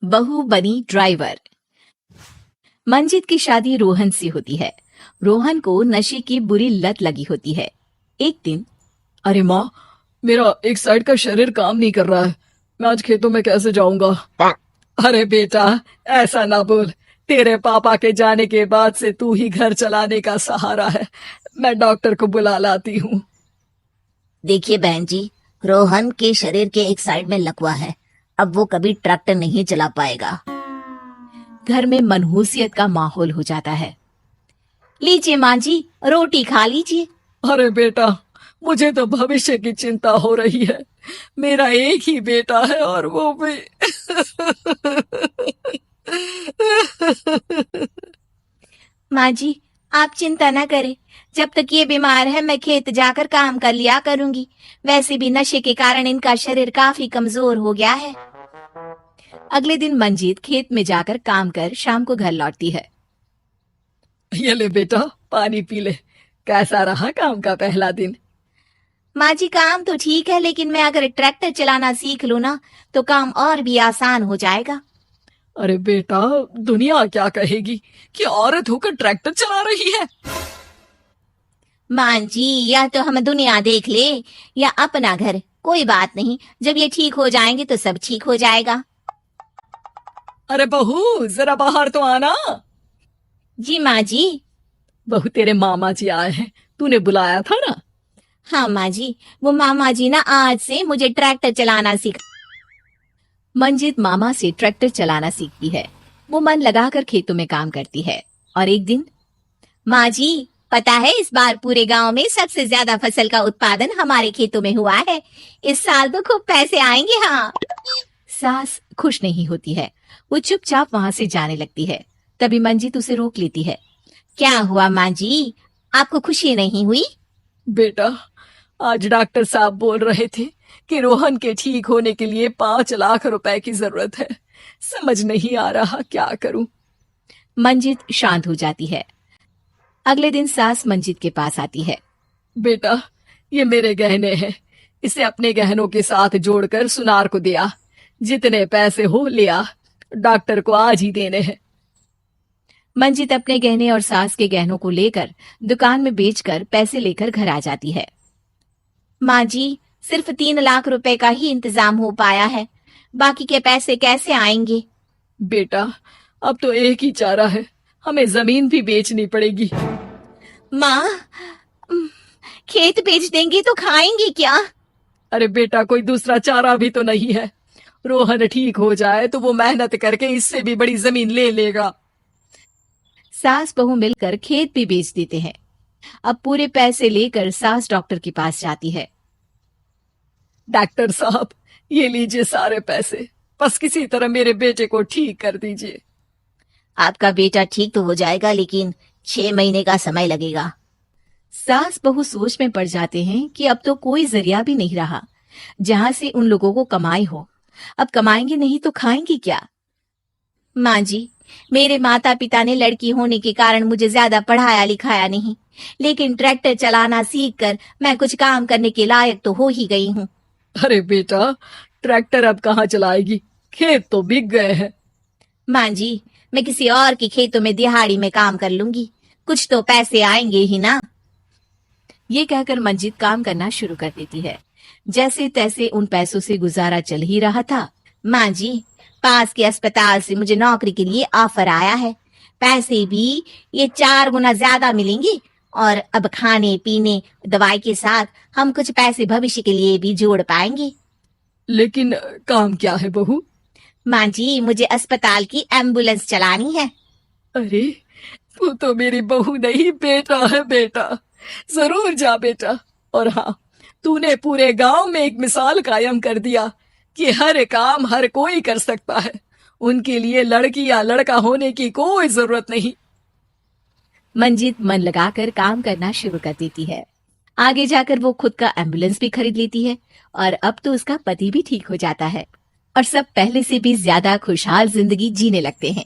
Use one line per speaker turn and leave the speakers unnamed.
बहू बनी ड्राइवर। मंजित की शादी रोहन से होती है। रोहन को नशे की बुरी लत लगी होती है। एक दिन,
अरे माँ, मेरा एक साइड का शरीर काम नहीं कर रहा है। मैं आज खेतों में कैसे जाऊंगा? अरे बेटा, ऐसा ना बोल। तेरे पापा के जाने के बाद से तू ही घर चलाने का सहारा है। मैं डॉक्टर को बुला लाती हूँ।
देखिए बहन जी, रोहन के शरीर के एक साइड में लकवा है। अब वो कभी ट्रैक्टर नहीं चला पाएगा।
घर में मनहूसियत का माहौल हो जाता है। लीजिए माँ जी, रोटी खा लीजिए।
अरे बेटा, मुझे तो भविष्य की चिंता हो रही है। मेरा एक ही बेटा है और वो भी
माँ जी, आप चिंता न करें। जब तक ये बीमार है मैं खेत जाकर काम कर लिया करूंगी। वैसे भी नशे के कारण इनका शरीर काफी कमजोर हो गया है। अगले दिन मंजीत खेत में जाकर काम कर शाम को घर लौटती है।
ये ले बेटा, पानी पी ले। कैसा रहा काम का पहला दिन?
माँ जी, काम तो ठीक है, लेकिन मैं अगर ट्रैक्टर चलाना सीख लूँ ना तो काम और भी आसान हो जाएगा।
अरे बेटा, दुनिया क्या कहेगी कि औरत होकर ट्रैक्टर चला रही है।
माँ जी, या तो हम दुनिया देख ले या अपना घर, कोई बात नहीं। जब ये ठीक हो जाएंगे तो सब ठीक हो जाएगा।
अरे बहू, जरा बाहर तो आना।
जी माँ जी।
बहू, तेरे मामा जी आए हैं, तूने बुलाया था ना?
हाँ माँ जी, वो मामा जी ना आज से मुझे ट्रैक्टर चलाना सिखा। मंजित मामा से ट्रैक्टर चलाना सीखती है। वो मन लगाकर खेतों में काम करती है। और एक दिन, माँ जी, पता है इस बार पूरे गांव में सबसे ज्यादा फसल का उत्पादन हमारे खेतों में हुआ है। इस साल तो खूब पैसे आएंगे। हाँ। सास खुश नहीं होती है। वो चुपचाप वहां से जाने लगती है। तभी मंजित उसे रोक लेती है। क्या हुआ माँ जी, आपको खुशी नहीं हुई?
बेटा, आज डॉक्टर साहब बोल रहे थे कि रोहन के ठीक होने के लिए 5 लाख रुपए की जरूरत है। समझ नहीं आ रहा क्या करूं।
मंजित शांत हो जाती है। अगले दिन सास मंजित के पास आती है।
बेटा, ये मेरे गहने हैं। इसे अपने गहनों के साथ जोड़कर सुनार को दिया। जितने पैसे हो लिया, डॉक्टर को आज ही देने हैं।
मंजित अपने गहने और सास के गहनों को लेकर दुकान में बेचकर पैसे लेकर घर आ जाती है। माँ जी, सिर्फ 3 लाख रुपए का ही इंतजाम हो पाया है। बाकी के पैसे कैसे आएंगे?
बेटा, अब तो एक ही चारा है, हमें जमीन भी बेचनी पड़ेगी।
माँ, खेत बेच देंगी तो खाएंगी क्या?
अरे बेटा, कोई दूसरा चारा भी तो नहीं है। रोहन ठीक हो जाए तो वो मेहनत करके इससे भी बड़ी जमीन ले लेगा।
सास बहू मिलकर खेत भी बेच देते हैं। अब पूरे पैसे लेकर सास डॉक्टर के पास जाती है।
डॉक्टर साहब, ये लीजिए सारे पैसे। बस किसी तरह मेरे बेटे को ठीक कर दीजिए।
आपका बेटा ठीक तो हो जाएगा, लेकिन 6 महीने का समय लगेगा।
सास बहू सोच में पड़ जाते हैं कि अब तो कोई जरिया भी नहीं रहा जहां से उन लोगों को कमाई हो। अब कमाएंगे नहीं तो खाएंगे क्या? माँ जी, मेरे माता पिता ने लड़की होने के कारण मुझे ज्यादा पढ़ाया लिखाया नहीं, लेकिन ट्रैक्टर चलाना सीखकर मैं कुछ काम करने के लायक तो हो ही गई हूँ।
अरे बेटा, ट्रैक्टर अब कहाँ चलाएगी? खेत तो बिक गए हैं।
माँ जी, मैं किसी और के खेतों में दिहाड़ी में काम कर लूंगी, कुछ तो पैसे आएंगे ही ना। ये कहकर मंजित काम करना शुरू कर देती है। जैसे तैसे उन पैसों से गुजारा चल ही रहा था। माँ जी, पास के अस्पताल से मुझे नौकरी के लिए ऑफर आया है। पैसे भी ये 4 गुना ज्यादा मिलेंगे और अब खाने पीने दवाई के साथ हम कुछ पैसे भविष्य के लिए भी जोड़ पाएंगे।
लेकिन काम क्या है बहू?
माँ जी, मुझे अस्पताल की एम्बुलेंस चलानी है।
अरे, तू तो मेरी बहू नहीं, बेटा है बेटा। जरूर जा बेटा। और हाँ, तूने पूरे गांव में एक मिसाल कायम कर दिया कि हर काम हर कोई कर सकता है। उनके लिए लड़की या लड़का होने की कोई जरूरत नहीं।
मंजित मन लगाकर काम करना शुरू कर देती है। आगे जाकर वो खुद का एम्बुलेंस भी खरीद लेती है और अब तो उसका पति भी ठीक हो जाता है और सब पहले से भी ज्यादा खुशहाल जिंदगी जीने लगते हैं।